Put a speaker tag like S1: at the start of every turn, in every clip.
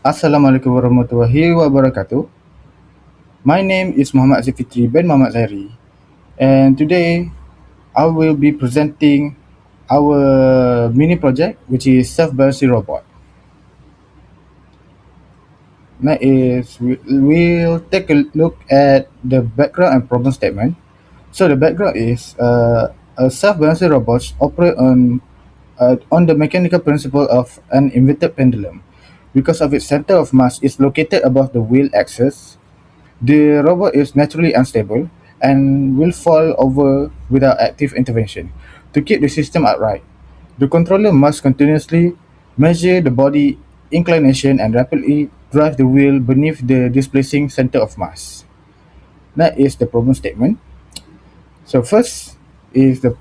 S1: Assalamualaikum warahmatullahi wabarakatuh. My name is Muhammad Zifitri bin Muhammad Zairi, and today I will be presenting our mini project, which is self-balancing robot. That is, we'll take a look at the background and problem statement. So the background is a self-balancing robots operate on the mechanical principle of an inverted pendulum. Because of its center of mass is located above the wheel axis, the robot is naturally unstable and will fall over without active intervention. To keep the system upright, the controller must continuously measure the body inclination and rapidly drive the wheel beneath the displacing center of mass. That is the problem statement. So first is the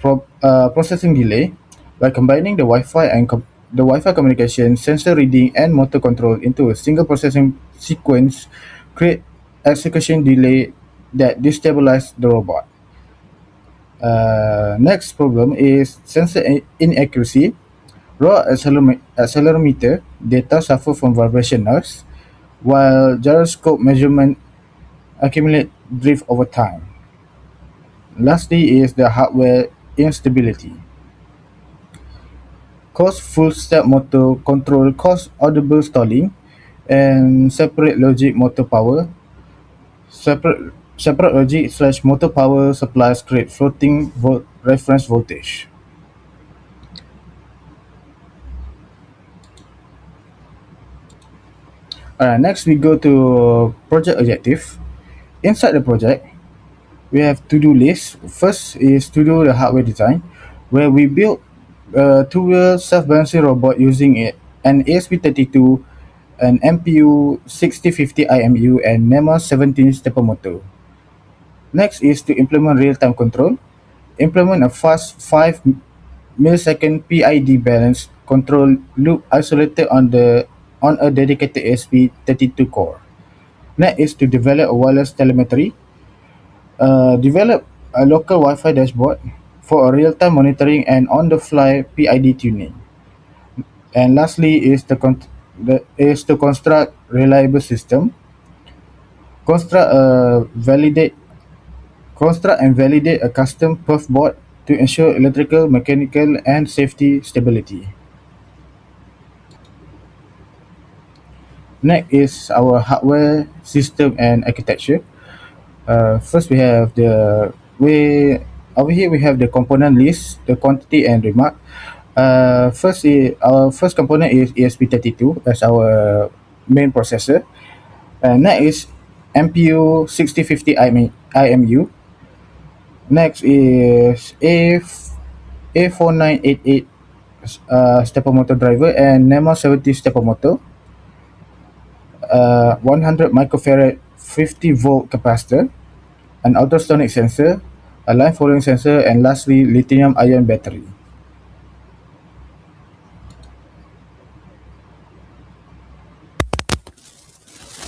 S1: processing delay. By combining the Wi-Fi and the Wi-Fi communication, sensor reading, and motor control into a single processing sequence, create execution delay that destabilize the robot. Next problem is sensor inaccuracy. Raw accelerometer data suffer from vibration noise, while gyroscope measurement accumulate drift over time. Lastly is the hardware instability. Cause full step motor control cause audible stalling, and separate logic motor power. Separate logic slash motor power supplies create floating reference voltage. Alright, next we go to project objective. Inside the project, we have to-do list. First is to do the hardware design, where we build a two-wheel self-balancing robot using an ASP32, an MPU 6050 IMU, and NEMA 17 stepper motor. Next is to implement real-time control. Implement a fast 5 millisecond PID balance control loop isolated on a dedicated ASP32 core. Next is to develop a wireless telemetry. Develop a local Wi-Fi dashboard for a real-time monitoring and on-the-fly PID tuning. And lastly is to construct reliable system. Construct a validate Construct and validate a custom perf board to ensure electrical, mechanical, and safety stability. Next is our hardware system and architecture. First, we have we over here we have the component list, the quantity and remark. Our first component is ESP32 as our main processor. Next is MPU 6050 IMU. Next is A4988 stepper motor driver and NEMA 70 stepper motor. 100 microfarad 50 volt capacitor, an ultrasonic sensor, a line following sensor, and lastly lithium ion battery.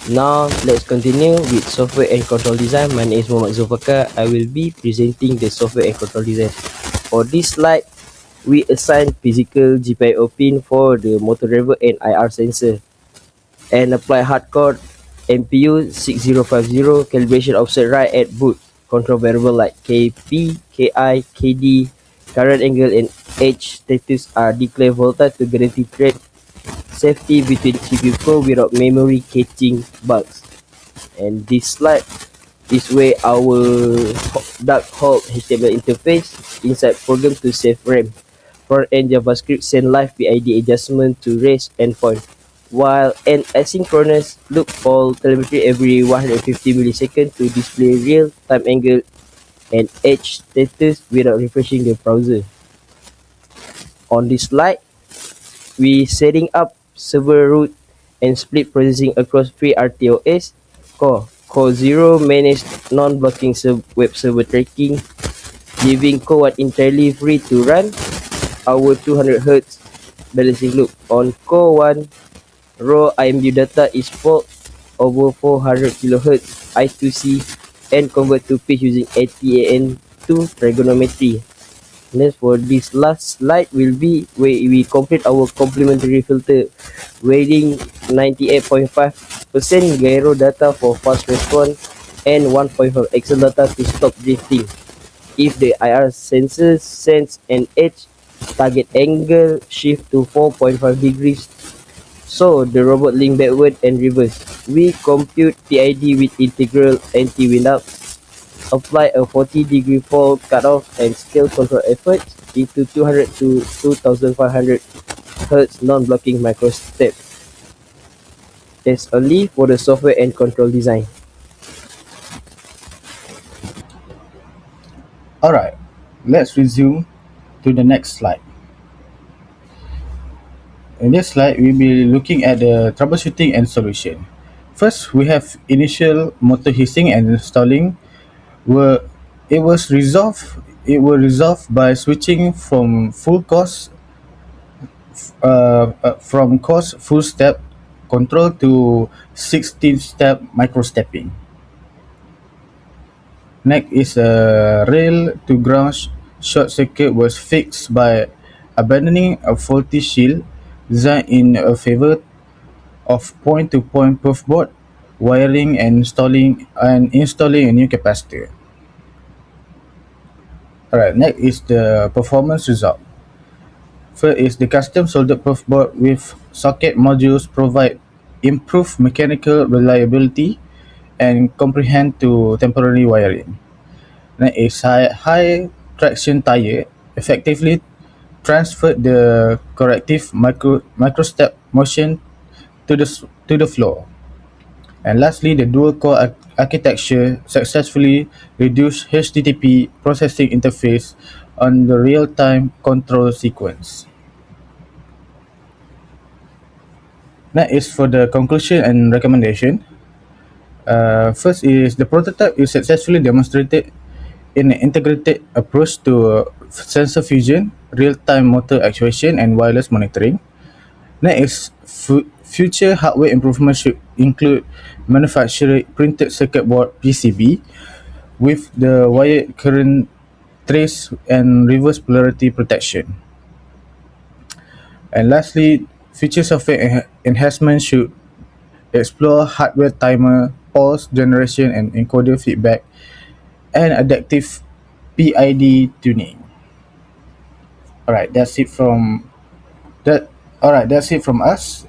S2: Now let's continue with software and control design. My name is Muhammad Zulfakar. I will be presenting the software and control design. For this slide, we assign physical GPIO pin for the motor driver and IR sensor, and apply hardcore MPU 6050 calibration offset right at boot. Control variable like KP, KI, KD, current angle, and H status are declared volatile to guarantee thread safety between CPU core without memory catching bugs. And this slide is where our dark hole HTML interface inside program to save RAM. Front end JavaScript send live PID adjustment to REST endpoint, while an asynchronous loop for telemetry every 150 milliseconds to display real time angle and edge status without refreshing the browser. On this slide, we setting up server root and split processing across 3 RTOS core. Core 0 manage non-blocking web server tracking, leaving core 1 entirely free to run our 200Hz balancing loop. On core 1, raw IMU data is fault over 400 kHz I2C and convert to pitch using ATAN2 trigonometry. Next, for this last slide will be where we complete our complementary filter, wherein 98.5% gyro data for fast response, and 1.5 axle data to stop drifting. If the IR sensors sense an edge, target angle shift to 4.5 degrees, so the robot link backward and reverse. We compute PID with integral anti-wind up, apply a 40-degree fall cutoff, and scale control efforts into 200 to 2500 Hz non-blocking microstep. That's only for the software and control design.
S1: Alright, let's resume to the next slide. In this slide, we'll be looking at the troubleshooting and solution. First, we have initial motor hissing and stalling. Were it was resolved. It was resolved by switching from course full step control to 16 step micro stepping. Next is a rail to ground short circuit was fixed by abandoning a faulty shield designed in a favor of point-to-point perf board wiring and installing a new capacitor. Alright, next is the performance result. First is the custom soldered perf board with socket modules provide improved mechanical reliability and comprehend to temporary wiring. Next is high traction tire effectively transferred the corrective microstep motion to the floor. And lastly, the dual-core architecture successfully reduced HTTP processing interface on the real-time control sequence. That is for the conclusion and recommendation. First is the prototype is successfully demonstrated in an integrated approach to sensor fusion, real-time motor actuation, and wireless monitoring. Next is future hardware improvements should include manufacturer printed circuit board (PCB) with the wired current trace and reverse polarity protection. And lastly, future software enhancement should explore hardware timer, pulse generation and encoder feedback, and adaptive PID tuning. Alright, that's it from that. Alright, that's it from us.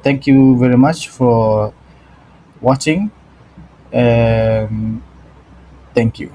S1: Thank you very much for watching, and thank you.